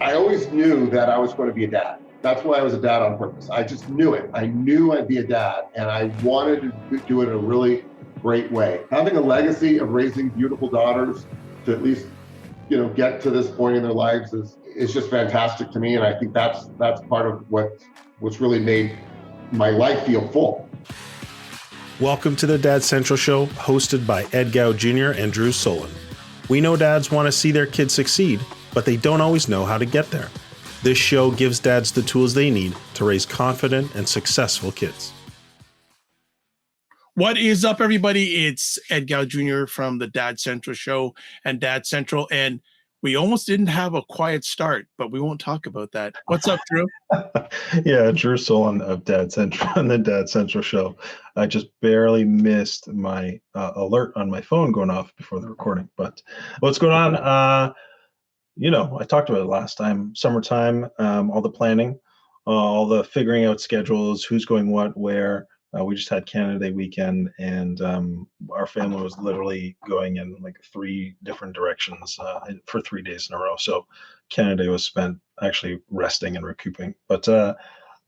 I always knew that I was going to be a dad. That's why I was a dad on purpose. I just knew it. I knew I'd be a dad, and I wanted to do it in a really great way. Having a legacy of raising beautiful daughters to at least, get to this point in their lives is just fantastic to me. And I think that's part of what's really made my life feel full. Welcome to the Dad Central Show, hosted by Ed Gow Jr. and Drew Solon. We know dads want to see their kids succeed, but they don't always know how to get there. This show gives dads the tools they need to raise confident and successful kids. What is up, everybody? It's Ed Gow Jr. from the Dad Central Show and Dad Central, and we almost didn't have a quiet start, but we won't talk about that. What's up, Drew? Yeah, Drew Solon of Dad Central and the Dad Central Show. I just barely missed my alert on my phone going off before the recording. But what's going on? I talked about it last time. Summertime, all the planning, all the figuring out schedules, who's going what, where. We just had Canada Day weekend, and our family was literally going in like 3 different directions for 3 days in a row. So Canada Day was spent actually resting and recouping. But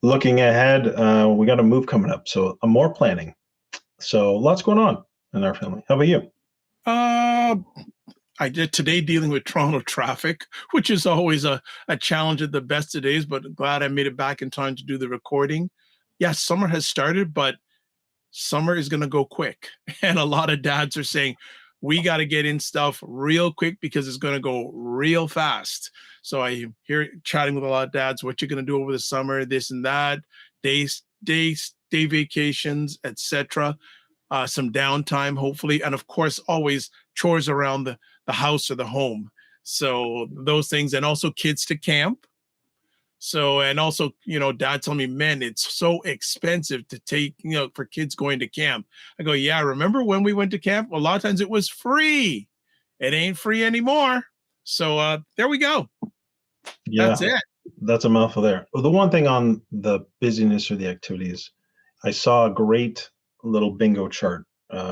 looking ahead, we got a move coming up, so more planning. So lots going on in our family. How about you? I did today dealing with Toronto traffic, which is always a challenge at the best of days, but glad I made it back in time to do the recording. Yes, summer has started, but summer is going to go quick. And a lot of dads are saying, we got to get in stuff real quick because it's going to go real fast. So I hear chatting with a lot of dads, what you're going to do over the summer, this and that, day vacations, etc. Some downtime, hopefully. And of course, always chores around the house or the home. So those things, and also kids to camp. So, and also, dad told me, man, it's so expensive to take, for kids going to camp. I go, yeah, remember when we went to camp? Well, a lot of times it was free. It ain't free anymore. So there we go. Yeah, that's it. That's a mouthful there. Well, the one thing on the busyness or the activities, I saw a great little bingo chart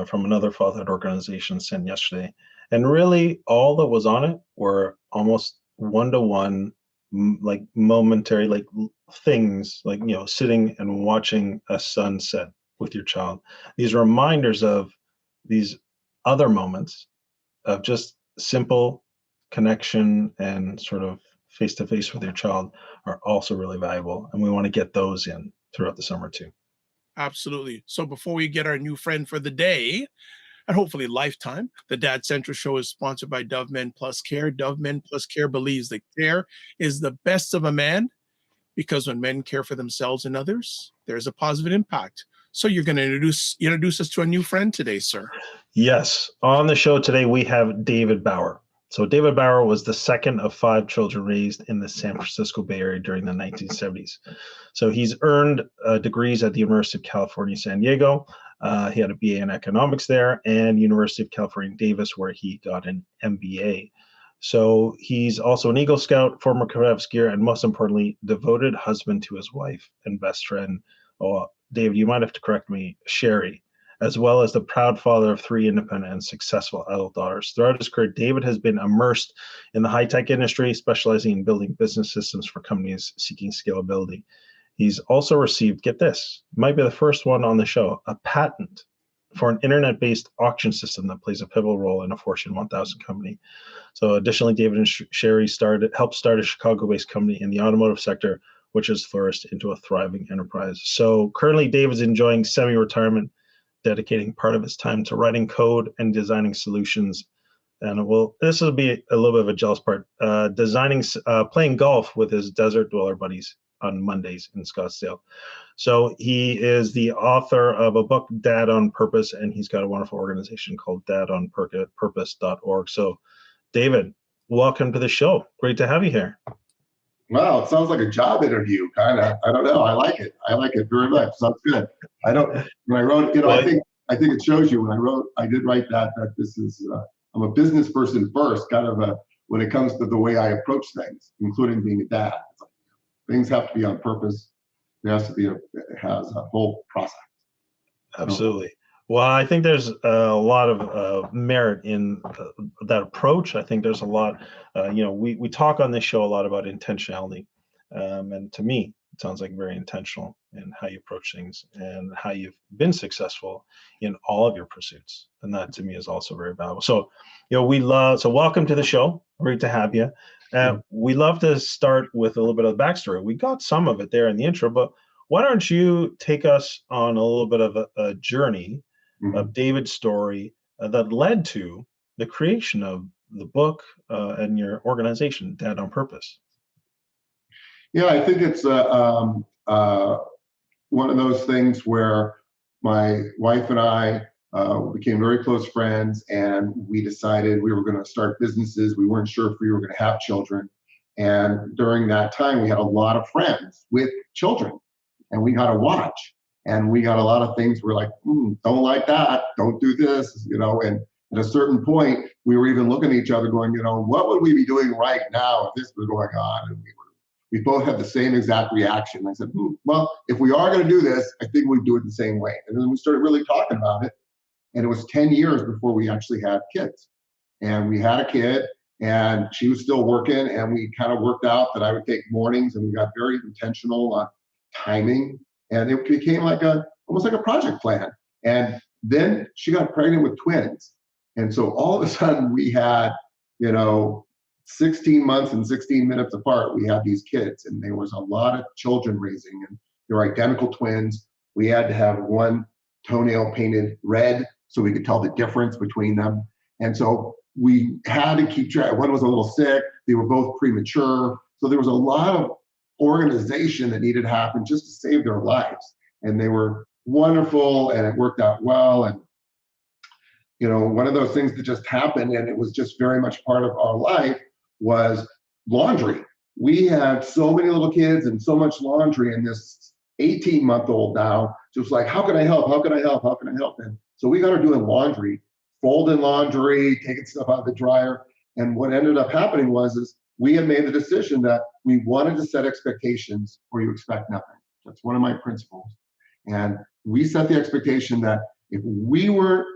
from another fatherhood organization sent yesterday. And really all that was on it were almost one-to-one like momentary like things, like sitting and watching a sunset with your child, these reminders of these other moments of just simple connection and sort of face-to-face with your child are also really valuable, and we want to get those in throughout the summer too. Absolutely. So before we get our new friend for the day, and hopefully lifetime, the Dad Central Show is sponsored by Dove Men Plus Care. Dove Men Plus Care believes that care is the best of a man, because when men care for themselves and others, there's a positive impact. So you're going to introduce us to a new friend today, sir. Yes. On the show today, we have David Bauer. So David Bauer was the second of 5 children raised in the San Francisco Bay Area during the 1970s. So he's earned degrees at the University of California, San Diego. He had a BA in economics there, and University of California, Davis, where he got an MBA. So he's also an Eagle Scout, former cadet skier, and most importantly, devoted husband to his wife and best friend. Oh, David, you might have to correct me, Sheree, as well as the proud father of 3 independent and successful adult daughters. Throughout his career, David has been immersed in the high-tech industry, specializing in building business systems for companies seeking scalability. He's also received, get this, might be the first one on the show, a patent for an internet-based auction system that plays a pivotal role in a Fortune 1000 company. So additionally, David and Sheree helped start a Chicago-based company in the automotive sector, which has flourished into a thriving enterprise. So currently, David's enjoying semi-retirement, dedicating part of his time to writing code and designing solutions. And this will be a little bit of a jealous part, playing golf with his desert dweller buddies on Mondays in Scottsdale. So he is the author of a book, Dad on Purpose, and he's got a wonderful organization called dadonpurpose.org. So David, welcome to the show. Great to have you here. Wow, it sounds like a job interview, kind of. I don't know. I like it. I like it very much. Sounds good. When I wrote, I think it shows you I did write that this is, I'm a business person first, kind of when it comes to the way I approach things, including being a dad. Things have to be on purpose. It has a whole process. Absolutely. Well, I think there's a lot of merit in that approach. I think there's a lot, we talk on this show a lot about intentionality. And to me, it sounds like very intentional in how you approach things and how you've been successful in all of your pursuits. And that to me is also very valuable. So, so welcome to the show. Great to have you. We love to start with a little bit of the backstory. We got some of it there in the intro, but why don't you take us on a little bit of a journey of David's story that led to the creation of the book and your organization, Dad on Purpose. Yeah, I think it's one of those things where my wife and I became very close friends, and we decided we were going to start businesses. We weren't sure if we were going to have children. And during that time, we had a lot of friends with children, and we got to watch. And we got a lot of things we're like, don't like that, don't do this, and at a certain point, we were even looking at each other going, what would we be doing right now if this was going on? And we both had the same exact reaction. I said, well, if we are going to do this, I think we'd do it the same way. And then we started really talking about it. And it was 10 years before we actually had kids. And we had a kid, and she was still working, and we kind of worked out that I would take mornings, and we got very intentional on timing. And it became almost like a project plan. And then she got pregnant with twins. And so all of a sudden we had, 16 months and 16 minutes apart, we had these kids, and there was a lot of children raising, and they were identical twins. We had to have one toenail painted red so we could tell the difference between them. And so we had to keep track. One was a little sick. They were both premature. So there was a lot of organization that needed to happen just to save their lives. And they were wonderful, and it worked out well. And, one of those things that just happened, and it was just very much part of our life, was laundry. We had so many little kids and so much laundry, and this 18-month-old now just like, how can I help? How can I help? How can I help? And so we got her doing laundry, folding laundry, taking stuff out of the dryer. And what ended up happening was we had made the decision that we wanted to set expectations where you expect nothing. That's one of my principles. And we set the expectation that if we were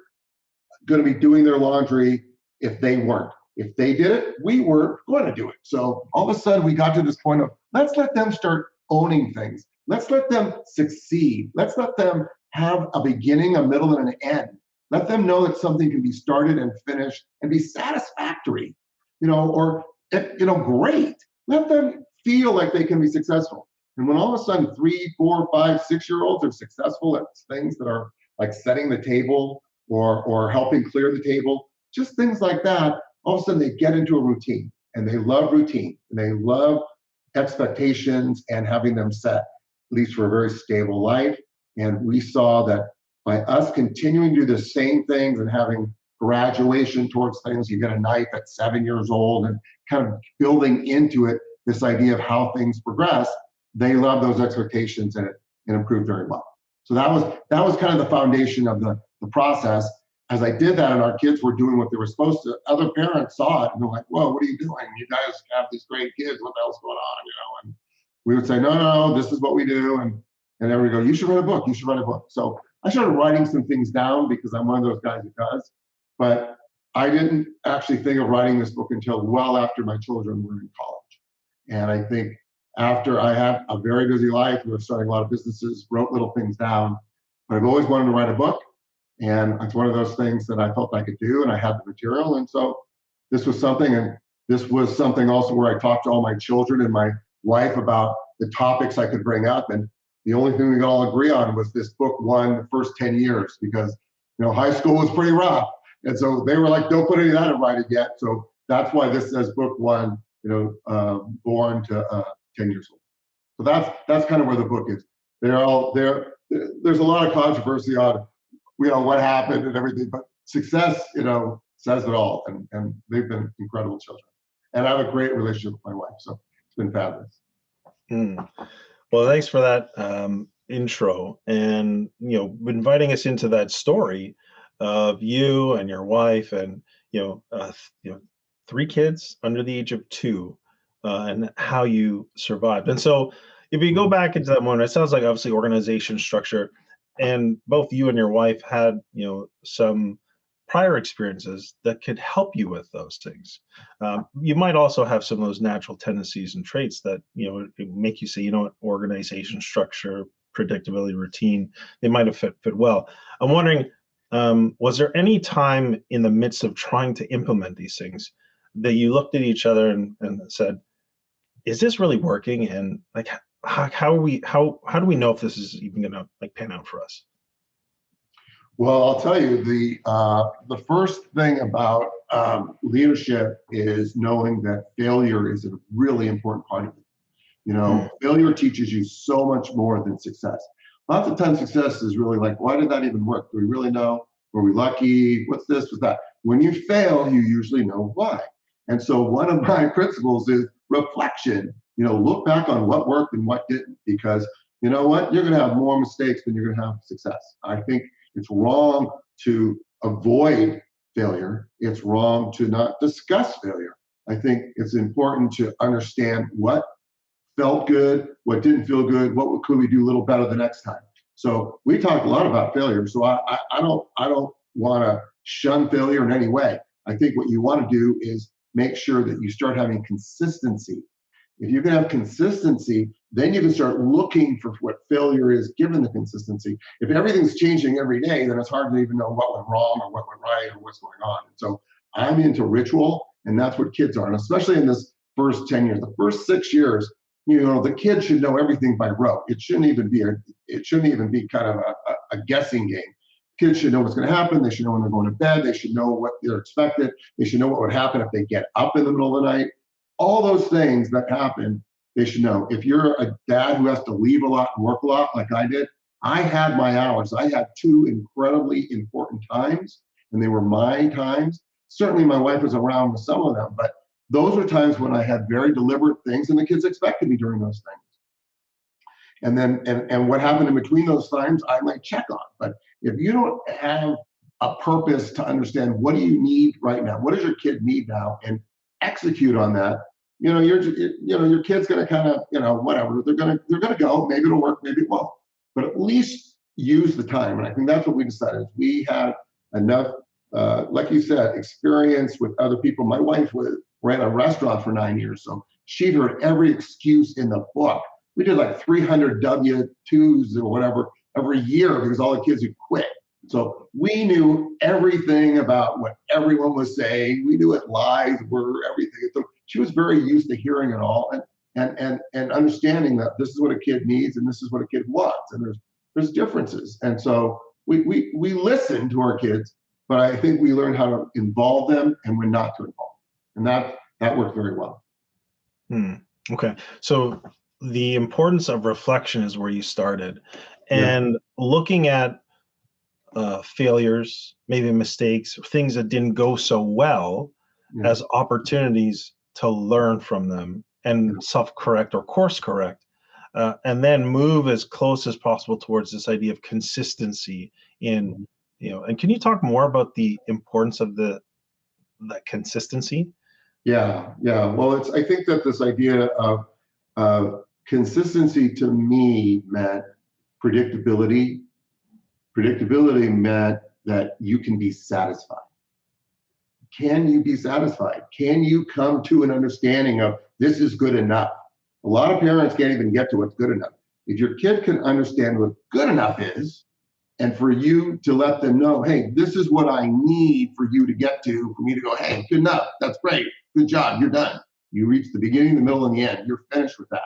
going to be doing their laundry, if they weren't. If they did it, we were going to do it. So all of a sudden we got to this point of, let's let them start owning things. Let's let them succeed. Let's let them have a beginning, a middle, and an end. Let them know that something can be started and finished and be satisfactory, or great. Let them feel like they can be successful. And when all of a sudden 3, 4, 5, 6-year-olds are successful at things that are like setting the table or helping clear the table, just things like that, all of a sudden they get into a routine, and they love routine, and they love expectations and having them set, at least for a very stable life. And we saw that by us continuing to do the same things and having graduation towards things, you get a knife at 7 years old, and kind of building into it this idea of how things progress, they love those expectations, and it improved very well. So that was kind of the foundation of the process. As I did that, and our kids were doing what they were supposed to, other parents saw it, and they're like, whoa, what are you doing? You guys have these great kids. What the hell's going on? And we would say, no, this is what we do. And then we go, you should write a book. You should write a book. So I started writing some things down because I'm one of those guys who does. But I didn't actually think of writing this book until well after my children were in college. And I think after I had a very busy life, we were starting a lot of businesses, wrote little things down. But I've always wanted to write a book. And it's one of those things that I felt I could do, and I had the material. And so this was something also where I talked to all my children and my wife about the topics I could bring up. And the only thing we could all agree on was this book won the first 10 years because, high school was pretty rough. And so they were like, don't put any of that in writing yet. So that's why this says book one, born to 10 years old. So that's kind of where the book is. There's a lot of controversy on what happened and everything, but success, says it all. And they've been incredible children. And I have a great relationship with my wife. So it's been fabulous. Well, thanks for that intro, and inviting us into that story of you and your wife, and 3 kids under the age of 2, and how you survived. And so, if you go back into that moment, it sounds like obviously organization structure. and both you and your wife had, some prior experiences that could help you with those things. You might also have some of those natural tendencies and traits that, make you say, what, organization, structure, predictability, routine, they might have fit well. I'm wondering, was there any time in the midst of trying to implement these things that you looked at each other and said, is this really working? And like, how do we know if this is even going to pan out for us? Well, I'll tell you, the first thing about leadership is knowing that failure is a really important part of it. Failure teaches you so much more than success. Lots of times success is really like, why did that even work? Do we really know? Were we lucky? What's this? What's that? When you fail, you usually know why. And so one of my principles is reflection. Look back on what worked and what didn't, because you know what? You're going to have more mistakes than you're going to have success. I think it's wrong to avoid failure. It's wrong to not discuss failure. I think it's important to understand what felt good, what didn't feel good, what could we do a little better the next time. So we talked a lot about failure. So I don't want to shun failure in any way. I think what you want to do is make sure that you start having consistency. If you can have consistency, then you can start looking for what failure is given the consistency. If everything's changing every day, then it's hard to even know what went wrong or what went right or what's going on. And so I'm into ritual, and that's what kids are. And especially in this first 10 years, the first 6 years, the kid should know everything by rote. It shouldn't even be kind of a guessing game. Kids should know what's going to happen. They should know when they're going to bed. They should know what they're expected. They should know what would happen if they get up in the middle of the night. All those things that happen, they should know. If you're a dad who has to leave a lot and work a lot, like I did, I had my hours. I had 2 incredibly important times, and they were my times. Certainly my wife was around with some of them, but those were times when I had very deliberate things, and the kids expected me during those things. And then, and what happened in between those times, I might check on. But if you don't have a purpose to understand what do you need right now, what does your kid need now, and execute on that, your kid's going to kind of, whatever, they're going to go, maybe it'll work, maybe it won't, but at least use the time. And I think that's what we decided. We had enough, like you said, experience with other people. My wife ran a restaurant for 9 years, so she'd heard every excuse in the book. We did like 300 W-2s or whatever every year because all the kids would quit. So we knew everything about what everyone was saying. We knew what lies were, everything. So she was very used to hearing it all and understanding that this is what a kid needs and this is what a kid wants. And there's differences. And so we listen to our kids, but I think we learn how to involve them and when not to involve them. And that worked very well. Okay. So the importance of reflection is where you started. And looking at failures, maybe mistakes, things that didn't go so well as opportunities to learn from them and self-correct or course correct, and then move as close as possible towards this idea of consistency in, and can you talk more about the importance of that consistency? Yeah. Well, I think that this idea of consistency to me meant predictability. Predictability meant that you can be satisfied. Can you be satisfied? Can you come to an understanding of this is good enough? A lot of parents can't even get to what's good enough. If your kid can understand what good enough is, and for you to let them know, hey, this is what I need for you to get to, for me to go, hey, good enough, that's great, good job, you're done. You reach the beginning, the middle, and the end. You're finished with that.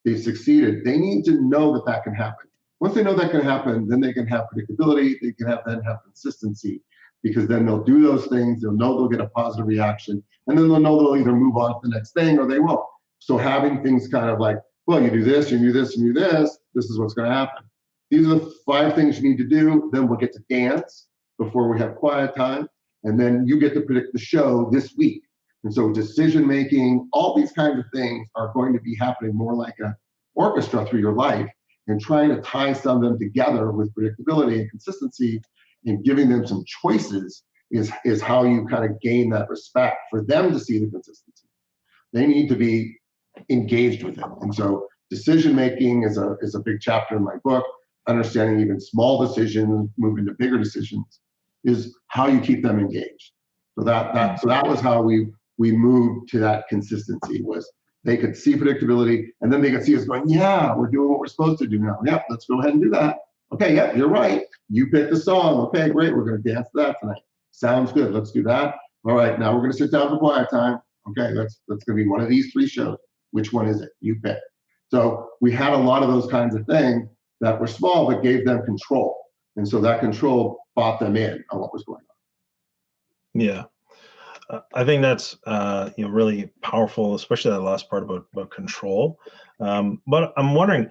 They've succeeded. They need to know that can happen. Once they know that can happen, then they can have predictability. They can have consistency, because then they'll do those things. They'll know they'll get a positive reaction, and then they'll know they'll either move on to the next thing or they won't. So having things kind of like, well, you do this, you do this, and you do this. This is what's going to happen. These are the 5 things you need to do. Then we'll get to dance before we have quiet time, and then you get to predict the show this week. And so decision making, all these kinds of things are going to be happening more like an orchestra through your life. And trying to tie some of them together with predictability and consistency and giving them some choices is how you kind of gain that respect for them to see the consistency. They need to be engaged with it. And so decision making is a big chapter in my book. understanding even small decisions, moving to bigger decisions, is how you keep them engaged. So that was how we moved to that consistency. Was they could see predictability, and then they could see us going, yeah, we're doing what we're supposed to do now. Yeah, let's go ahead and do that. Okay, yeah, you're right. You picked the song. Okay, great. We're going to dance to that tonight. Sounds good. Let's do that. All right, now we're going to sit down for quiet time. Okay, that's going to be one of these 3 shows. Which one is it? You pick. So we had a lot of those kinds of things that were small, but gave them control. And so that control bought them in on what was going on. Yeah. I think that's really powerful, especially that last part about control. But I'm wondering,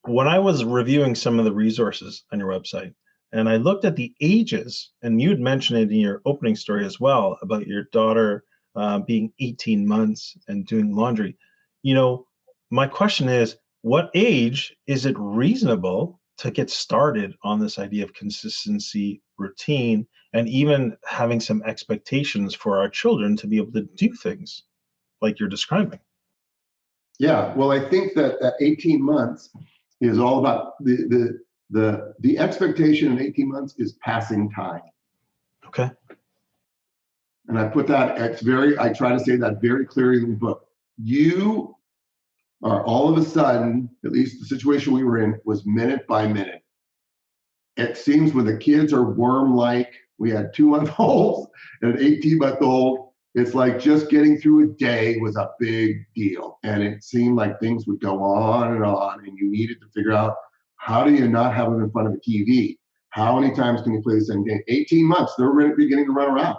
when I was reviewing some of the resources on your website, and I looked at the ages, and you had mentioned it in your opening story as well about your daughter being 18 months and doing laundry. My question is, what age is it reasonable to get started on this idea of consistency, routine, and even having some expectations for our children to be able to do things like you're describing? Yeah, well, I think that 18 months is all about the expectation in 18 months is passing time. Okay. And I put that, I try to say that very clearly in the book. You are all of a sudden, at least the situation we were in was minute by minute. It seems when the kids are worm-like, we had 2-month-olds and an 18-month-old, it's like just getting through a day was a big deal. And it seemed like things would go on, and you needed to figure out, how do you not have them in front of a TV? How many times can you play the same game? 18 months, they're beginning to run around.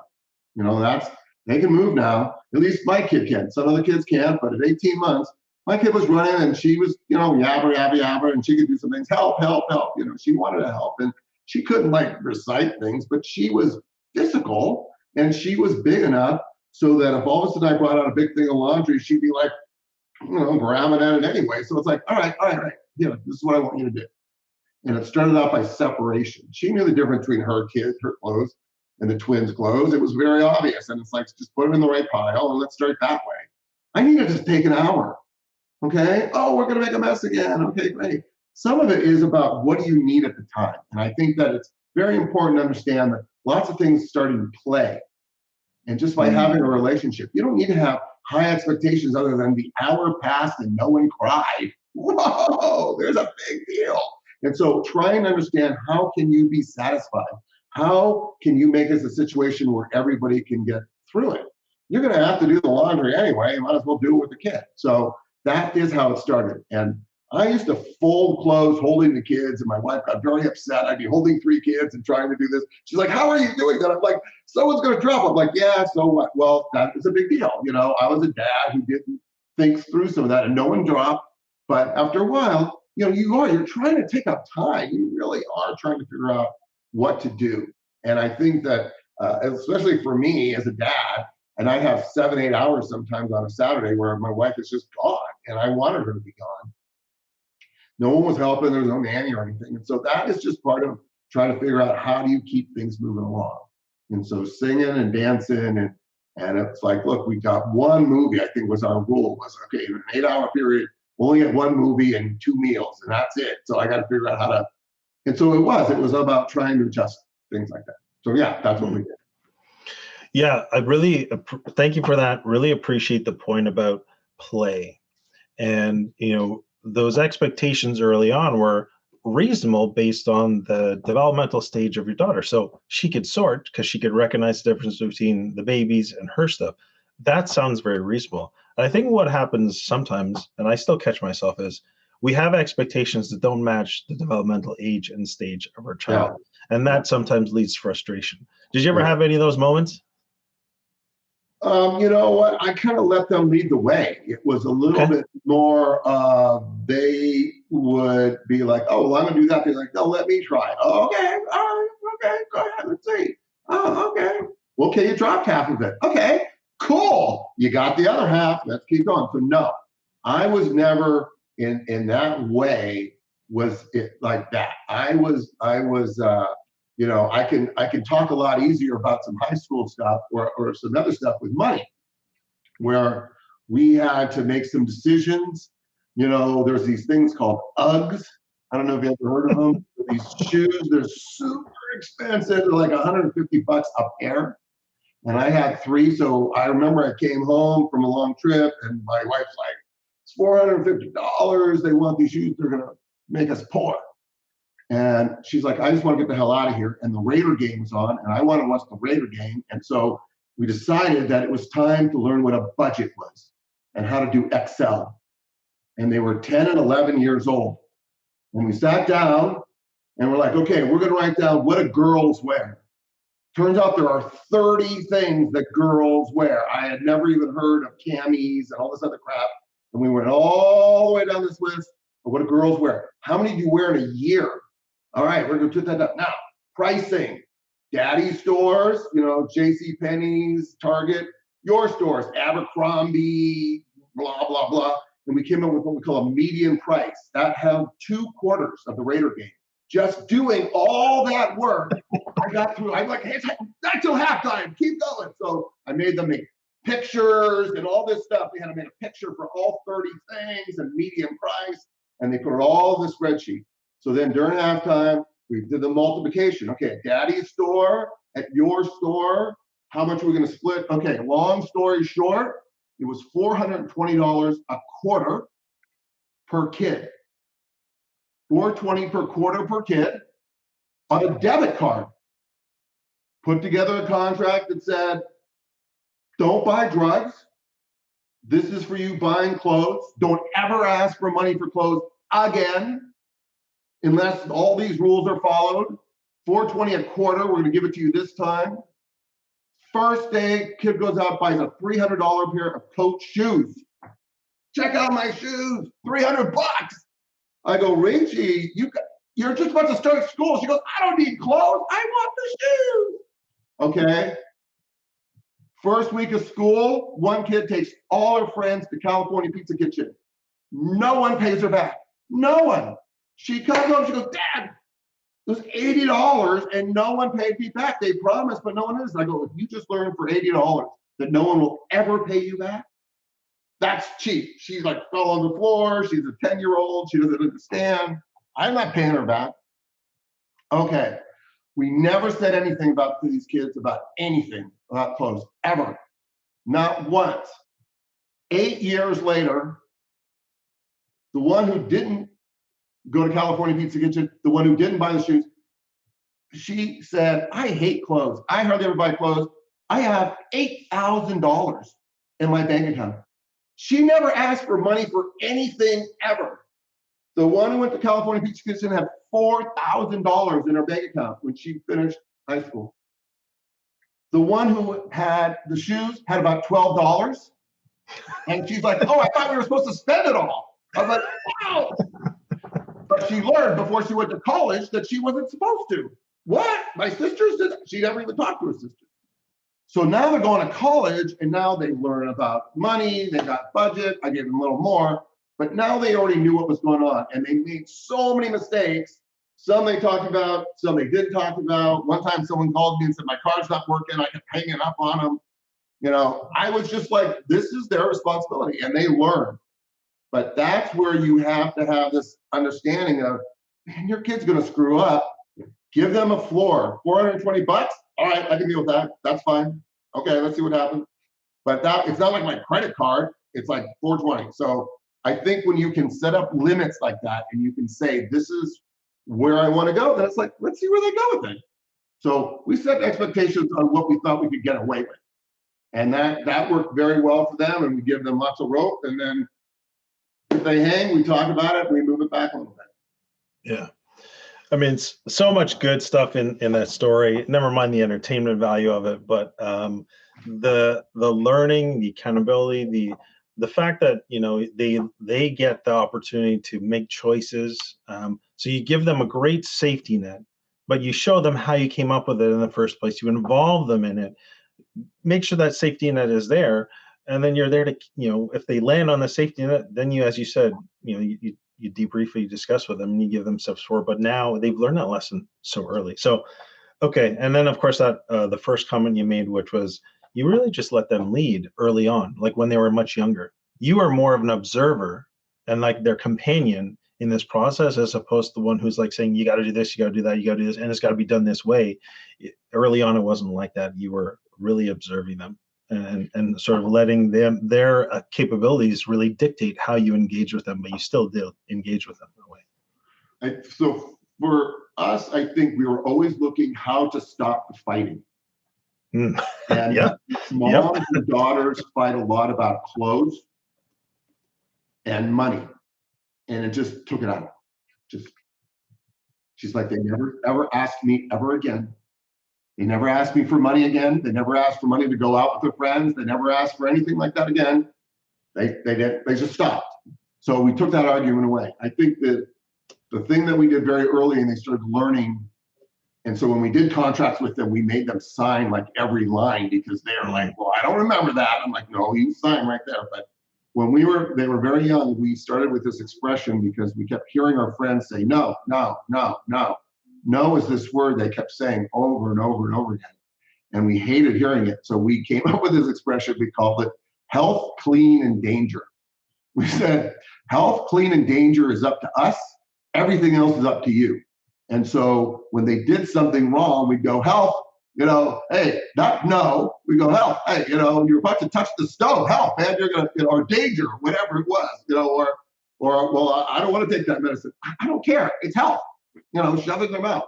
They can move now. At least my kid can. Some other kids can't, but at 18 months, my kid was running and she was, yabber, yabber, yabber, and she could do some things. Help, help, help. She wanted to help. And she couldn't recite things, but she was physical and she was big enough so that if all of a sudden I brought out a big thing of laundry, she'd be grabbing at it anyway. So it's like, all right. This is what I want you to do. And it started out by separation. She knew the difference between her kids, her clothes, and the twins' clothes. It was very obvious. And it's like, just put them in the right pile and let's start that way. I need to just take an hour. Okay. Oh, we're going to make a mess again. Okay, great. Some of it is about what do you need at the time. And I think that it's very important to understand that lots of things start in play. And just by having a relationship, you don't need to have high expectations other than the hour passed and no one cried. Whoa, there's a big deal. And so try and understand, how can you be satisfied? How can you make this a situation where everybody can get through it? You're going to have to do the laundry anyway. You might as well do it with the kid. So that is how it started. And I used to fold clothes holding the kids, and my wife got very upset. I'd be holding 3 kids and trying to do this. She's like, how are you doing that? I'm like, someone's going to drop. I'm like, yeah, so what? Well, that is a big deal. I was a dad who didn't think through some of that, and no one dropped. But after a while, you're trying to take up time. You really are trying to figure out what to do. And I think that, especially for me as a dad, and I have 7-8 hours sometimes on a Saturday where my wife is just gone, and I wanted her to be gone. No one was helping. There was no nanny or anything. And so that is just part of trying to figure out, how do you keep things moving along? And so singing and dancing, and it's like, look, we got one movie, I think was our rule, was, okay, in an 8-hour period, we'll only get one movie and 2 meals, and that's it. So I got to figure out how to, and so it was about trying to adjust things like that. So yeah, that's what we did. Yeah, I really thank you for that. Really appreciate the point about play. And, those expectations early on were reasonable based on the developmental stage of your daughter. So she could sort because she could recognize the difference between the babies and her stuff. That sounds very reasonable. And I think what happens sometimes, and I still catch myself, is we have expectations that don't match the developmental age and stage of our child. Yeah. And that sometimes leads to frustration. Did you ever have any of those moments? You know what? I kind of let them lead the way. It was a little bit more, they would be like, oh, well, I'm going to do that. They're like, no, let me try. Oh, okay. All right. Okay. Go ahead. Let's see. Oh, okay. Well, okay, you dropped half of it. Okay, cool. You got the other half. Let's keep going. So no, I was never in that way. Was it like that? I was I can talk a lot easier about some high school stuff or some other stuff with money, where we had to make some decisions. There's these things called UGs, I don't know if you ever heard of them. But these shoes, they're super expensive. They're like $150 a pair. And I had 3. So I remember I came home from a long trip and my wife's like, it's $450. They want these shoes. They're going to make us poor. And she's like, I just want to get the hell out of here. And the Raider game was on and I wanted to watch the Raider game. And so we decided that it was time to learn what a budget was and how to do Excel. And they were 10 and 11 years old. And we sat down and we're like, okay, we're going to write down what do girls wear. Turns out there are 30 things that girls wear. I had never even heard of camis and all this other crap. And we went all the way down this list of what do girls wear. How many do you wear in a year? All right, we're going to put that up. Now, pricing. Daddy stores, J.C. Penney's, Target. Your stores, Abercrombie, blah, blah, blah. And we came up with what we call a median price. That held 2 quarters of the Raider game. Just doing all that work, I got through. I'm like, hey, it's not till halftime. Keep going. So I made them make pictures and all this stuff. They had to make a picture for all 30 things and median price. And they put it all in the spreadsheet. So then during halftime, we did the multiplication. Okay, Daddy's store, at your store, how much are we going to split? Okay, long story short, it was $420 a quarter per kid. $420 per quarter per kid on a debit card. Put together a contract that said, don't buy drugs. This is for you buying clothes. Don't ever ask for money for clothes again, unless all these rules are followed. $420 a quarter, we're going to give it to you this time. First day, kid goes out, buys a $300 pair of Coach shoes. Check out my shoes, $300. I go, Rachie, you're just about to start school. She goes, I don't need clothes. I want the shoes. Okay. First week of school, one kid takes all her friends to California Pizza Kitchen. No one pays her back. No one. She comes home, she goes, Dad, it was $80 and no one paid me back. They promised, but no one is. I go, if you just learned for $80 that no one will ever pay you back, that's cheap. She's like fell on the floor. She's a 10-year-old. She doesn't understand. I'm not paying her back. Okay. We never said anything about these kids about anything about clothes, ever. Not once. 8 years later, the one who didn't go to California Pizza Kitchen, the one who didn't buy the shoes, she said, I hate clothes. I hardly ever buy clothes. I have $8,000 in my bank account. She never asked for money for anything ever. The one who went to California Pizza Kitchen had $4,000 in her bank account when she finished high school. The one who had the shoes had about $12. And she's like, oh, I thought we were supposed to spend it all. I was like, wow. But she learned before she went to college that she wasn't supposed to. What? My sisters did. She never even talked to her sisters. So now they're going to college and now they learn about money. They got budget. I gave them a little more, but now they already knew what was going on and they made so many mistakes. Some they talked about, some they didn't talk about. One time someone called me and said, my car's not working. I kept hanging up on them. I was just like, this is their responsibility and they learn. But that's where you have to have this understanding of, man, your kid's going to screw up. Give them a floor, $420. All right, I can deal with that. That's fine. Okay, let's see what happens. But it's not like my credit card. It's like $420. So I think when you can set up limits like that and you can say, this is where I want to go, then it's like, let's see where they go with it. So we set expectations on what we thought we could get away with. And that worked very well for them. And we give them lots of rope. And then if they hang, we talk about it, we move it back a little bit. Yeah. I mean, it's so much good stuff in that story. Never mind the entertainment value of it, but the learning, the accountability, the fact that they get the opportunity to make choices. So you give them a great safety net, but you show them how you came up with it in the first place. You involve them in it. Make sure that safety net is there, and then you're there to if they land on the safety net, then you, as you said, you debrief, you discuss with them, and you give them steps forward. But now they've learned that lesson so early. So, okay. And then, of course, that the first comment you made, which was you really just let them lead early on, like when they were much younger. You are more of an observer and like their companion in this process, as opposed to the one who's like saying, you got to do this, you got to do that, you got to do this, and it's got to be done this way. Early on, it wasn't like that. You were really observing them and sort of letting their capabilities really dictate how you engage with them, but you still did engage with them that way. So for us, I think we were always looking how to stop the fighting. Mm. And Yep. moms and daughters fight a lot about clothes and money. And it just took it out. She's like, they never ever asked me ever again. They never asked me for money again. They never asked for money to go out with their friends. They never asked for anything like that again. They just stopped. So we took that argument away. I think that the thing that we did very early, and they started learning. And so when we did contracts with them, we made them sign like every line, because they're like, well, I don't remember that. I'm like, no, you sign right there. But when they were very young, we started with this expression because we kept hearing our friends say, no, no, no, no. No is this word they kept saying over and over and over again. And we hated hearing it. So we came up with this expression. We called it health, clean, and danger. We said, health, clean, and danger is up to us. Everything else is up to you. And so when they did something wrong, we'd go, health, hey, not no. We go, health, hey, you're about to touch the stove. Health, man, you're going to, or danger, whatever it was, or well, I don't want to take that medicine. I don't care. It's health. Shove it in their mouth.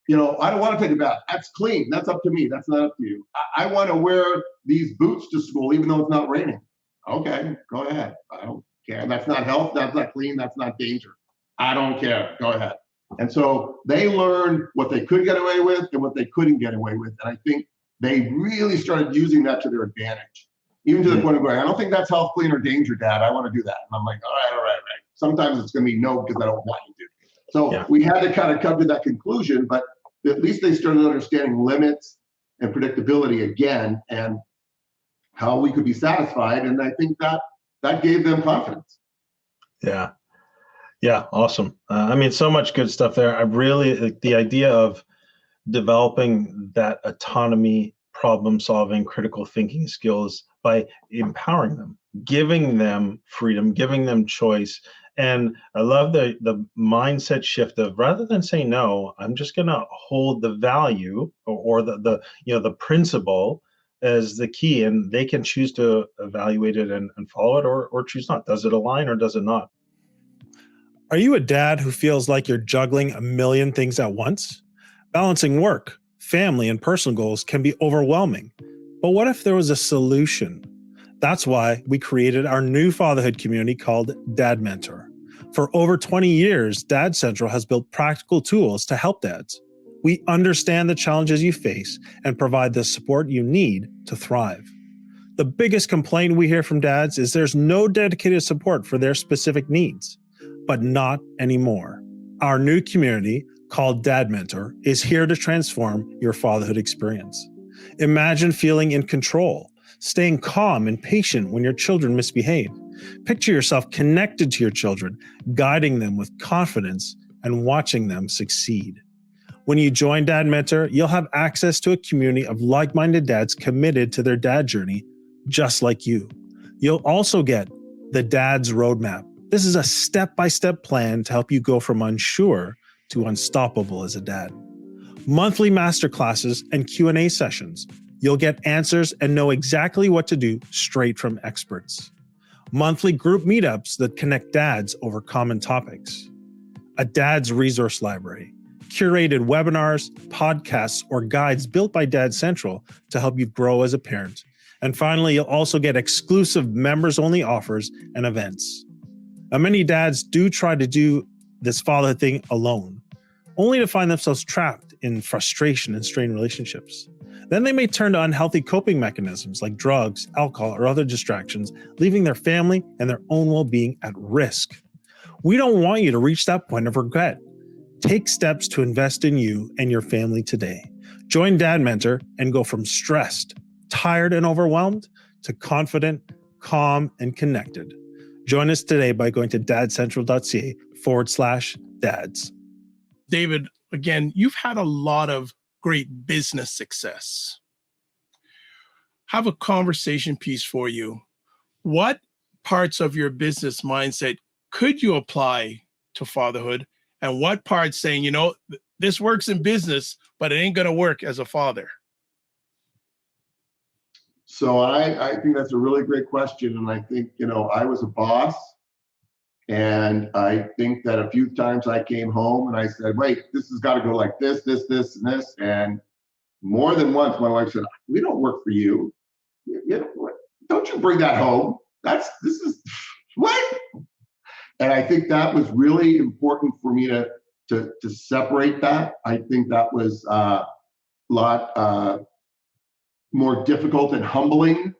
I don't want to take a bath. That's clean. That's up to me. That's not up to you. I want to wear these boots to school, even though it's not raining. Okay, go ahead. I don't care. That's not health. That's not clean. That's not danger. I don't care. Go ahead. And so they learned what they could get away with and what they couldn't get away with. And I think they really started using that to their advantage, even to the point of going, I don't think that's health, clean, or danger, Dad. I want to do that. And I'm like, all right. Sometimes it's going to be no, because I don't want you to. So we had to kind of come to that conclusion, but at least they started understanding limits and predictability again, and how we could be satisfied. And I think that gave them confidence. Yeah, awesome. So much good stuff there. I really, the idea of developing that autonomy, problem solving, critical thinking skills by empowering them, giving them freedom, giving them choice. And I love the mindset shift of, rather than say no, I'm just going to hold the value or the principle as the key, and they can choose to evaluate it and follow it, or choose not. Does it align or does it not? Are you a dad who feels like you're juggling a million things at once? Balancing work, family, and personal goals can be overwhelming. But what if there was a solution? That's why we created our new fatherhood community called Dad Mentor. For over 20 years, Dad Central has built practical tools to help dads. We understand the challenges you face and provide the support you need to thrive. The biggest complaint we hear from dads is there's no dedicated support for their specific needs. But not anymore. Our new community, called Dad Mentor, is here to transform your fatherhood experience. Imagine feeling in control, staying calm and patient when your children misbehave. Picture yourself connected to your children, guiding them with confidence and watching them succeed. When you join Dad Mentor, you'll have access to a community of like-minded dads committed to their dad journey, just like you. You'll also get the Dad's Roadmap. This is a step-by-step plan to help you go from unsure to unstoppable as a dad. Monthly masterclasses and Q&A sessions. You'll get answers and know exactly what to do straight from experts. Monthly group meetups that connect dads over common topics. A dad's resource library. Curated webinars, podcasts, or guides built by Dad Central to help you grow as a parent. And finally, you'll also get exclusive members-only offers and events. Now, many dads do try to do this fatherhood thing alone, only to find themselves trapped in frustration and strained relationships. Then they may turn to unhealthy coping mechanisms like drugs, alcohol, or other distractions, leaving their family and their own well-being at risk. We don't want you to reach that point of regret. Take steps to invest in you and your family today. Join Dad Mentor and go from stressed, tired, and overwhelmed to confident, calm, and connected. Join us today by going to dadcentral.ca/dads. David, again, you've had a lot of great business success. Have a conversation piece for you. What parts of your business mindset could you apply to fatherhood, and what part saying, this works in business, but it ain't going to work as a father? So I think that's a really great question. And I think, I was a boss, and I think that a few times I came home and I said, wait, this has got to go like this, this, this, and this. And more than once, my wife said, we don't work for you. Don't you bring that home. This is what? And I think that was really important for me to separate that. I think that was a lot more difficult and humbling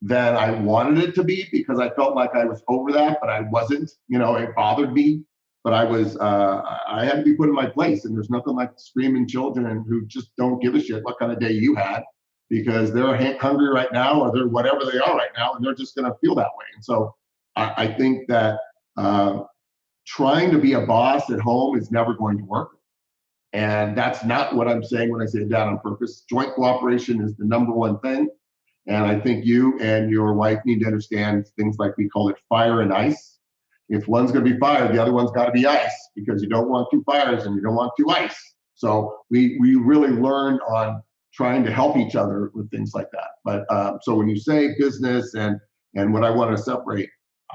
than I wanted it to be, because I felt like I was over that, but I wasn't. It bothered me, but I had to be put in my place. And there's nothing like screaming children who just don't give a shit what kind of day you had, because they're hungry right now, or they're whatever they are right now, and they're just going to feel that way. And so I think that trying to be a boss at home is never going to work. And that's not what I'm saying when I say dad on purpose. Joint cooperation is the number one thing. And I think you and your wife need to understand things like, we call it fire and ice. If one's going to be fire, the other one's got to be ice, because you don't want two fires and you don't want two ice. So we really learned on trying to help each other with things like that. But so when you say business and what I want to separate,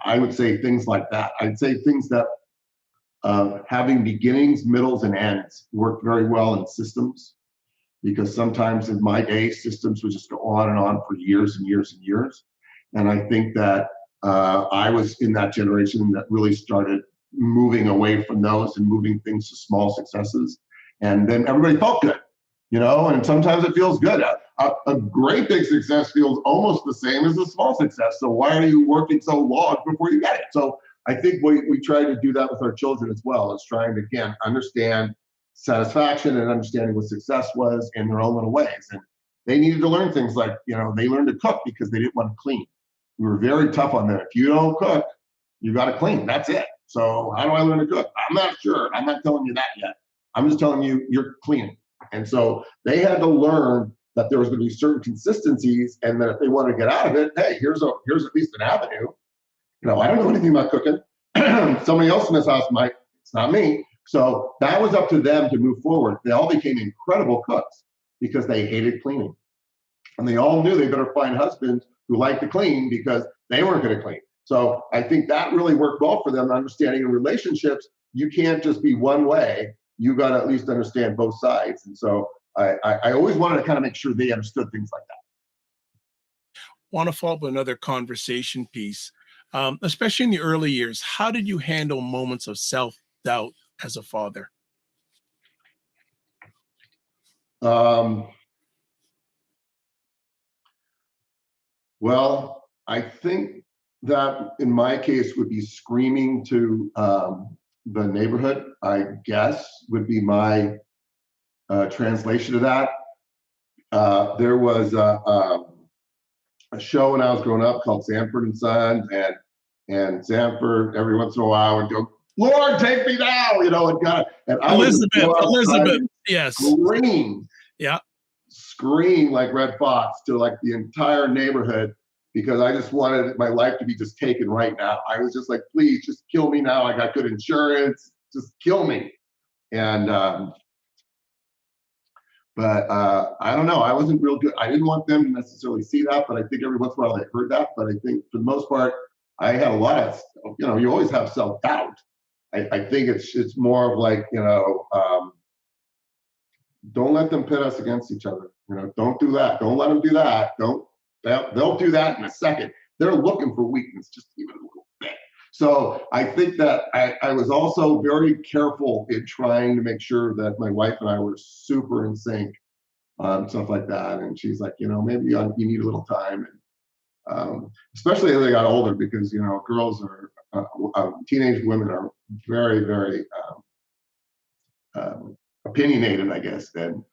I would say things like that. I'd say things that having beginnings, middles, and ends work very well in systems, because sometimes in my day, systems would just go on and on for years and years and years. And I think that I was in that generation that really started moving away from those and moving things to small successes. And then everybody felt good, and sometimes it feels good. A great big success feels almost the same as a small success. So why are you working so long before you get it? So I think we try to do that with our children as well, as trying to, again, understand satisfaction and understanding what success was in their own little ways. And they needed to learn things like, they learned to cook because they didn't want to clean. We were very tough on that. If you don't cook, you got to clean. That's it. So how do I learn to cook? I'm not sure. I'm not telling you that yet. I'm just telling you, you're cleaning. And so they had to learn that there was going to be certain consistencies, and that if they want to get out of it, hey, here's at least an avenue. I don't know anything about cooking. Somebody else in this house might. It's not me. So that was up to them to move forward. They all became incredible cooks because they hated cleaning. And they all knew they better find husbands who liked to clean, because they weren't going to clean. So I think that really worked well for them, understanding in relationships, you can't just be one way. You got to at least understand both sides. And so I always wanted to kind of make sure they understood things like that. Want to follow up another conversation piece, especially in the early years. How did you handle moments of self-doubt as a father? Well, I think that in my case would be screaming to the neighborhood, I guess, would be my translation of that. There was a show when I was growing up called Sanford and Sons, and Sanford every once in a while would go, "Lord, take me now," and I Elizabeth, yes, scream like Red Fox to like the entire neighborhood, because I just wanted my life to be just taken right now. I was just like, please, just kill me now. I got good insurance, just kill me. And but I don't know. I wasn't real good. I didn't want them to necessarily see that, but I think every once in a while they heard that. But I think for the most part, I had a lot of, you always have self-doubt. I think it's more of like, don't let them pit us against each other. Don't do that. Don't let them do that. They'll do that in a second. They're looking for weakness, just even a little bit. So I think that I was also very careful in trying to make sure that my wife and I were super in sync on stuff like that. And she's like, maybe you need a little time. And especially as they got older, because, girls are, teenage women are very, very opinionated, I guess. And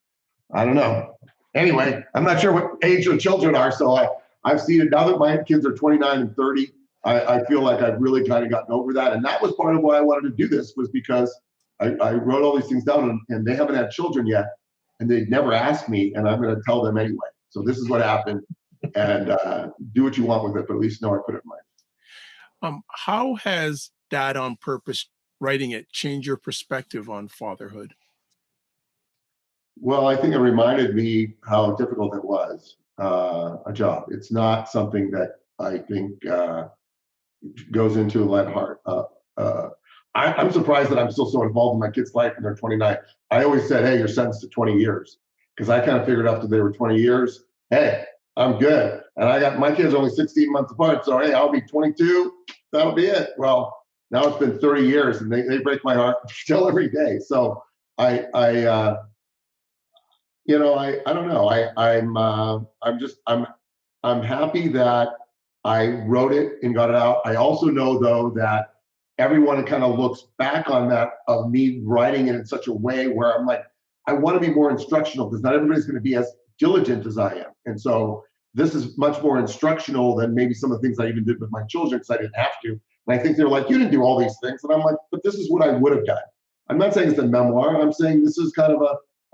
I don't know. Anyway, I'm not sure what age the children are. So I've seen it now that my kids are 29 and 30. I feel like I've really kind of gotten over that. And that was part of why I wanted to do this, was because I wrote all these things down, and they haven't had children yet, and they'd never asked me, and I'm going to tell them anyway. So this is what happened, and do what you want with it, but at least know I put it in mind. How has Dad on Purpose writing it change your perspective on fatherhood? Well, I think it reminded me how difficult it was, a job. It's not something that I think goes into a light heart. I'm surprised that I'm still so involved in my kids' life and they're 29. I always said, hey, you're sentenced to 20 years. Because I kind of figured after they were 20 years, hey, I'm good. And I got my kids are only 16 months apart. So, hey, I'll be 22. That'll be it. Well, now it's been 30 years and they break my heart still every day. So I don't know. I'm happy that I wrote it and got it out. I also know though that everyone kind of looks back on that of me writing it in such a way where I'm like, I want to be more instructional because not everybody's going to be as diligent as I am. And so this is much more instructional than maybe some of the things I even did with my children because I didn't have to. And I think they're like, you didn't do all these things. And I'm like, but this is what I would have done. I'm not saying it's a memoir. I'm saying this is kind of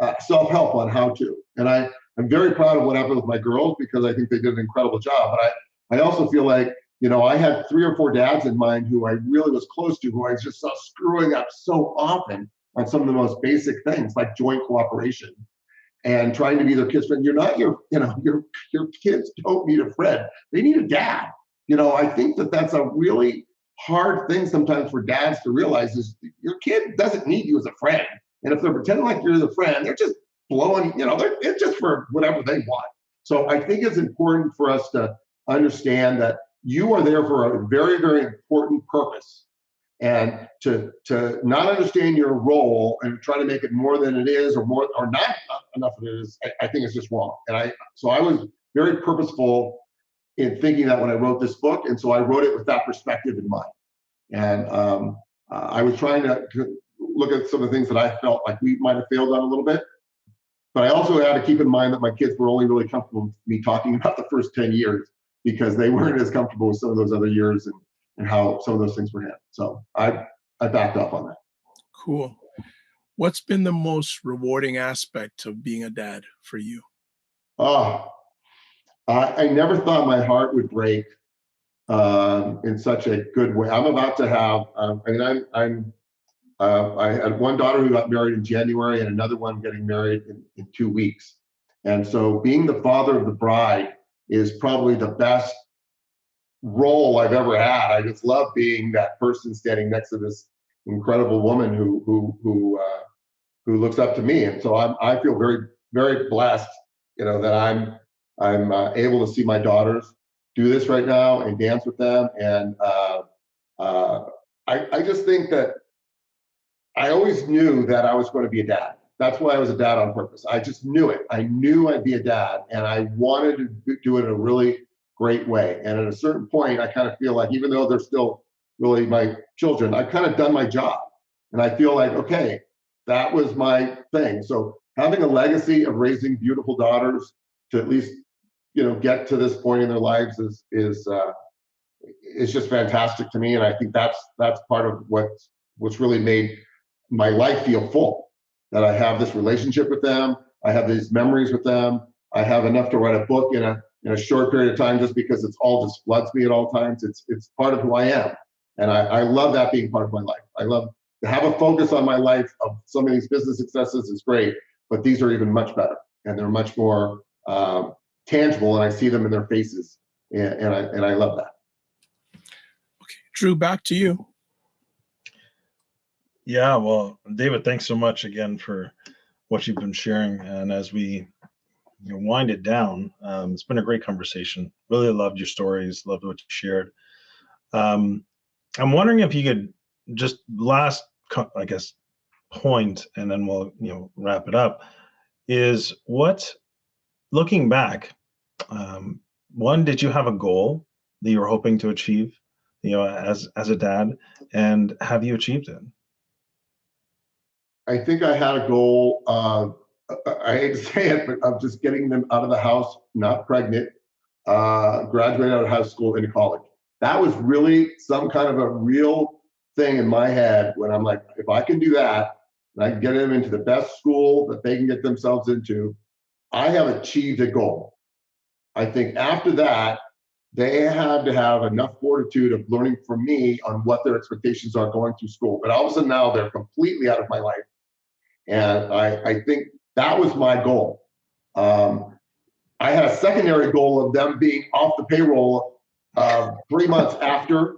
a self-help on how to. And I'm very proud of what happened with my girls because I think they did an incredible job. But I also feel like, I had 3 or 4 dads in mind who I really was close to, who I just saw screwing up so often on some of the most basic things like joint cooperation and trying to be their kids' friend. You're not your kids don't need a friend. They need a dad. I think that's a really hard thing sometimes for dads to realize is your kid doesn't need you as a friend. And if they're pretending like you're the friend, they're just blowing, it's just for whatever they want. So I think it's important for us to understand that you are there for a very, very important purpose. And to not understand your role and try to make it more than it is or more or not enough of it is, I think it's just wrong. And I was very purposeful in thinking that when I wrote this book. And so I wrote it with that perspective in mind. And I was trying to look at some of the things that I felt like we might have failed on a little bit. But I also had to keep in mind that my kids were only really comfortable with me talking about the first 10 years because they weren't as comfortable with some of those other years and how some of those things were handled. So I backed off on that. Cool. What's been the most rewarding aspect of being a dad for you? Oh, I never thought my heart would break in such a good way. I'm about to have, I had one daughter who got married in January and another one getting married in 2 weeks. And so being the father of the bride is probably the best role I've ever had. I just love being that person standing next to this incredible woman who looks up to me. And so I feel very, very blessed, that I'm able to see my daughters do this right now and dance with them. And I just think that I always knew that I was going to be a dad. That's why I was a dad on purpose. I just knew it. I knew I'd be a dad, and I wanted to do it in a really great way. And at a certain point, I kind of feel like, even though they're still really my children, I've kind of done my job. And I feel like, okay, that was my thing. So having a legacy of raising beautiful daughters to at least, get to this point in their lives is just fantastic to me. And I think that's part of what's really made my life feel full, that I have this relationship with them. I have these memories with them. I have enough to write a book in a short period of time just because it's all just floods me at all times. It's part of who I am. And I love that being part of my life. I love to have a focus on my life of some of these business successes is great, but these are even much better and they're much more tangible, and I see them in their faces. And I love that. Okay, Drew, back to you. Yeah, well, David, thanks so much again for what you've been sharing. And as we wind it down, it's been a great conversation. Really loved your stories, loved what you shared. I'm wondering if you could just last, I guess, point, and then we'll wrap it up. Is what, looking back, one, did you have a goal that you were hoping to achieve, as a dad, and have you achieved it? I think I had a goal of, I hate to say it, but of just getting them out of the house, not pregnant, graduate out of high school into college. That was really some kind of a real thing in my head when I'm like, if I can do that, and I can get them into the best school that they can get themselves into, I have achieved a goal. I think after that, they had to have enough fortitude of learning from me on what their expectations are going through school. But all of a sudden now they're completely out of my life. And I think that was my goal. I had a secondary goal of them being off the payroll 3 months after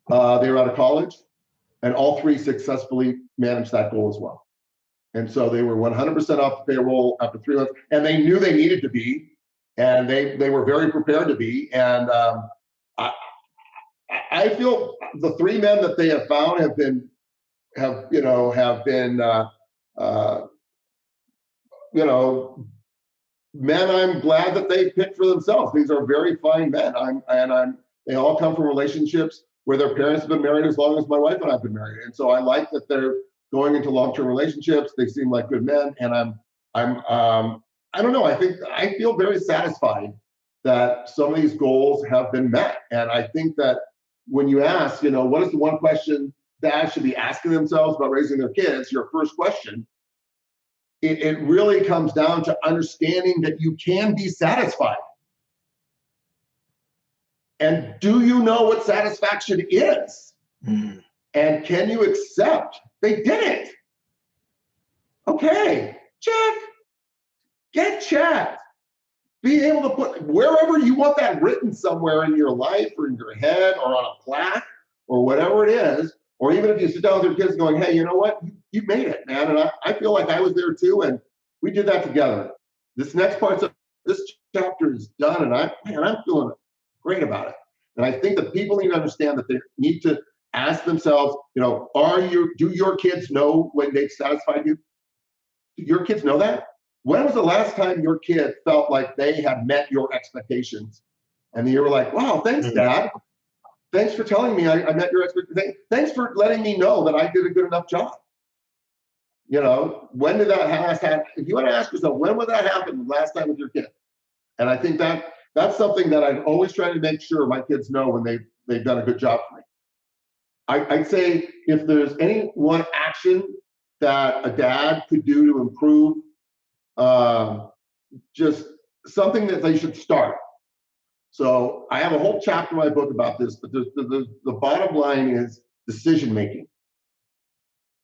they were out of college. And all three successfully managed that goal as well. And so they were 100% off the payroll after 3 months, and they knew they needed to be, and they were very prepared to be. And I feel the three men that they have found have been men I'm glad that they picked for themselves. These are very fine men. They all come from relationships where their parents have been married as long as my wife and I've been married. And so I like that they're going into long-term relationships. They seem like good men. And I don't know, I feel very satisfied that some of these goals have been met. And I think that when you ask, what is the one question dads should be asking themselves about raising their kids, your first question, it really comes down to understanding that you can be satisfied. And do you know what satisfaction is? Mm. And can you accept they did it? Okay, check. Get checked. Be able to put wherever you want that written somewhere in your life or in your head or on a plaque or whatever it is, or even if you sit down with your kids going, hey, you know what? You made it, man. And I feel like I was there too. And we did that together. This next part of this chapter is done. And I'm feeling great about it. And I think that people need to understand that they need to ask themselves, do your kids know when they've satisfied you? Do your kids know that? When was the last time your kid felt like they had met your expectations? And you were like, wow, thanks, Dad. Thanks for telling me I met your expectations. Thanks for letting me know that I did a good enough job. When did that happen? If you want to ask yourself, when would that happen the last time with your kid? And I think that's something that I've always tried to make sure my kids know when they've done a good job for me. I'd say if there's any one action that a dad could do to improve, just something that they should start. So I have a whole chapter in my book about this, but the bottom line is decision making.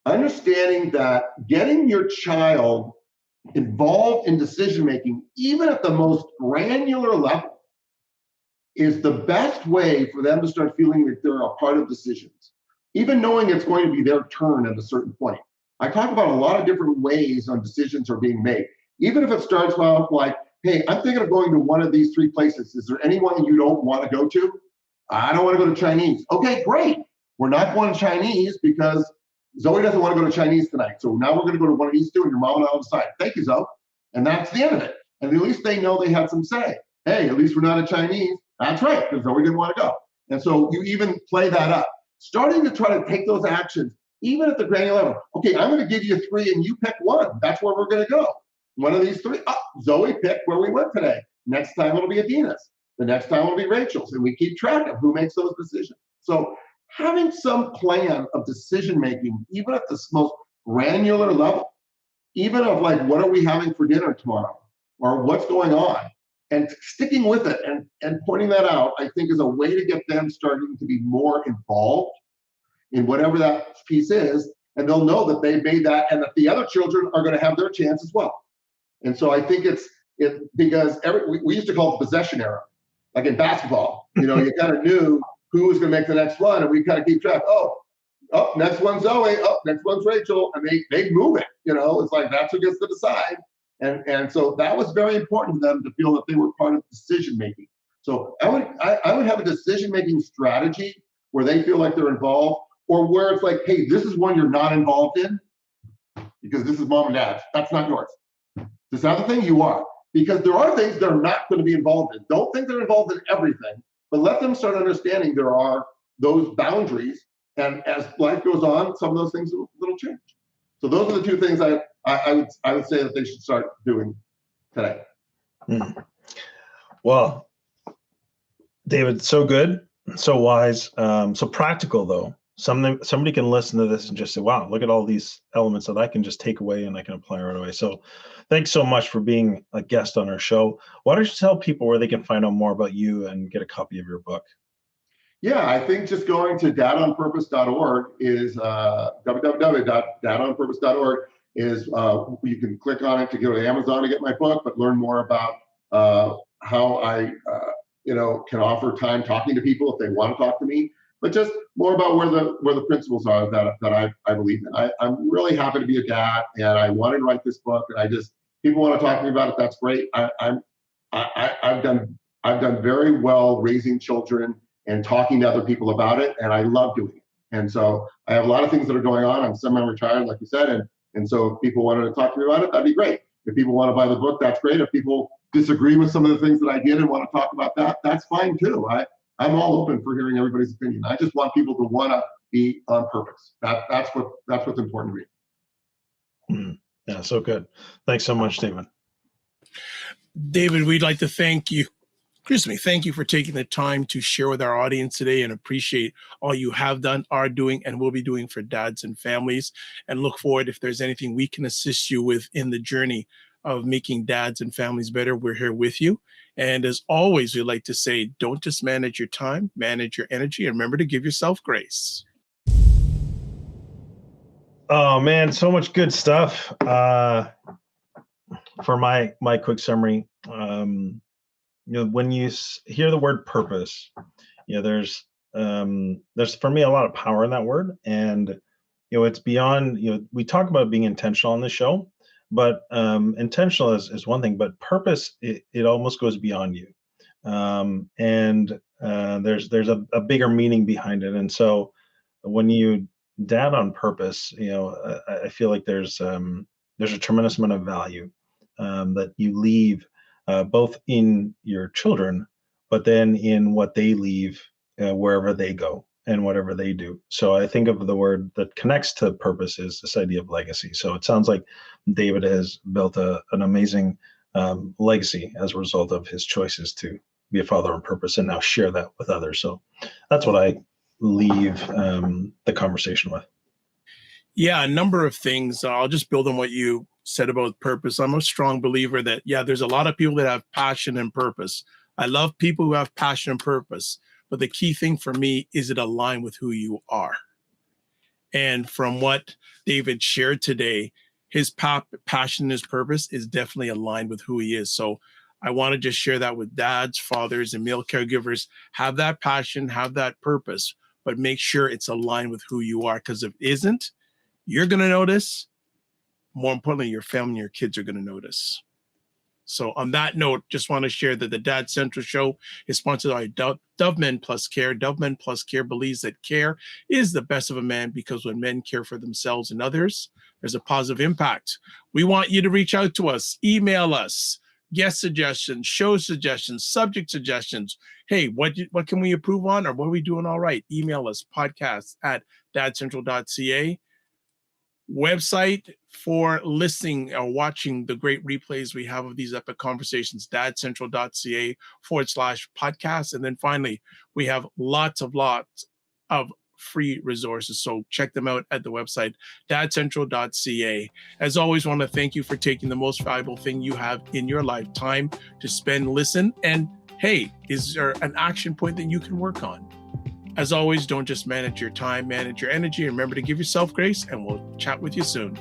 Understanding that getting your child involved in decision making, even at the most granular level, is the best way for them to start feeling that they're a part of decisions, even knowing it's going to be their turn at a certain point. I talk about a lot of different ways on decisions are being made. Even if it starts out like, hey, I'm thinking of going to one of these three places. Is there anyone you don't want to go to? I don't want to go to Chinese. Okay, great. We're not going to Chinese because Zoe doesn't want to go to Chinese tonight. So now we're going to go to one of these two and your mom and I'll decide. Thank you, Zoe. And that's the end of it. And at least they know they had some say. Hey, at least we're not at Chinese. That's right, because Zoe didn't want to go. And so you even play that up. Starting to try to take those actions, even at the granular level. Okay, I'm going to give you three and you pick one. That's where we're going to go. One of these three. Oh, Zoe picked where we went today. Next time it'll be Adina's. The next time it'll be Rachel's. And we keep track of who makes those decisions. So having some plan of decision making, even at the most granular level, even of like, what are we having for dinner tomorrow? Or what's going on? And sticking with it and pointing that out, I think is a way to get them starting to be more involved in whatever that piece is. And they'll know that they made that and that the other children are going to have their chance as well. And so I think it's because we used to call it the possession era, like in basketball. You kind of knew who was going to make the next run, and we kind of keep track. Oh, next one's Zoe. Oh, next one's Rachel, and they move it. It's like that's who gets to decide. And so that was very important to them to feel that they were part of decision making. So I would have a decision making strategy where they feel like they're involved, or where it's like, hey, this is one you're not involved in because this is mom and dad's. That's not yours. This other thing you are, because there are things they're not going to be involved in. Don't think they're involved in everything, but let them start understanding there are those boundaries. And as life goes on, some of those things will change. So those are the two things I would say that they should start doing today. Well, David, so good, so wise, so practical though. somebody can listen to this and just say, wow, look at all these elements that I can just take away and I can apply right away. So thanks so much for being a guest on our show. Why don't you tell people where they can find out more about you and get a copy of your book? Yeah, I think just going to dadonpurpose.org is www.dadonpurpose.org is you can click on it to go to Amazon to get my book, but learn more about how I can offer time talking to people if they want to talk to me, but just more about where the principles are that I believe in. I'm really happy to be a dad, and I wanted to write this book, and people want to talk to me about it. That's great. I've done very well raising children and talking to other people about it, and I love doing it. And so I have a lot of things that are going on. I'm semi-retired, like you said, and so if people wanted to talk to me about it, that'd be great. If people want to buy the book, that's great. If people disagree with some of the things that I did and want to talk about that, that's fine too. I'm all open for hearing everybody's opinion. I just want people to want to be on purpose. That's what's important to me. Yeah, so good. Thanks so much, David. David, we'd like to thank you. Thank you for taking the time to share with our audience today, and appreciate all you have done, are doing, and will be doing for dads and families, and look forward if there's anything we can assist you with in the journey of making dads and families better. We're here with you. And as always, we like to say, don't just manage your time, manage your energy, and remember to give yourself grace. Oh man, so much good stuff. For my quick summary, when you hear the word purpose, there's for me a lot of power in that word, and it's beyond. We talk about being intentional on the show, but intentional is one thing, but purpose it almost goes beyond you, and there's a bigger meaning behind it. And so when you dad on purpose, I feel like there's a tremendous amount of value that you leave. Both in your children, but then in what they leave wherever they go and whatever they do. So I think of the word that connects to purpose is this idea of legacy. So it sounds like David has built an amazing legacy as a result of his choices to be a father on purpose and now share that with others. So that's what I leave the conversation with. Yeah, a number of things. I'll just build on what you said about purpose. I'm a strong believer that, there's a lot of people that have passion and purpose. I love people who have passion and purpose, but the key thing for me is it align with who you are. And from what David shared today, his passion and his purpose is definitely aligned with who he is. So I want to just share that with dads, fathers, and male caregivers. Have that passion, have that purpose, but make sure it's aligned with who you are, because if it isn't, you're going to notice. More importantly, your family and your kids are going to notice. So on that note, just want to share that the Dad Central Show is sponsored by Dove Men Plus Care. Dove Men Plus Care believes that care is the best of a man, because when men care for themselves and others, there's a positive impact. We want you to reach out to us, email us, guest suggestions, show suggestions, subject suggestions. Hey, what can we improve on, or what are we doing all right? Email us, podcast@dadcentral.ca. Website for listening or watching the great replays we have of these epic conversations, dadcentral.ca/podcast. And then finally, we have lots of free resources. So check them out at the website, dadcentral.ca. As always, want to thank you for taking the most valuable thing you have in your lifetime to spend, listen, and hey, is there an action point that you can work on? As always, don't just manage your time, manage your energy, and remember to give yourself grace, and we'll chat with you soon.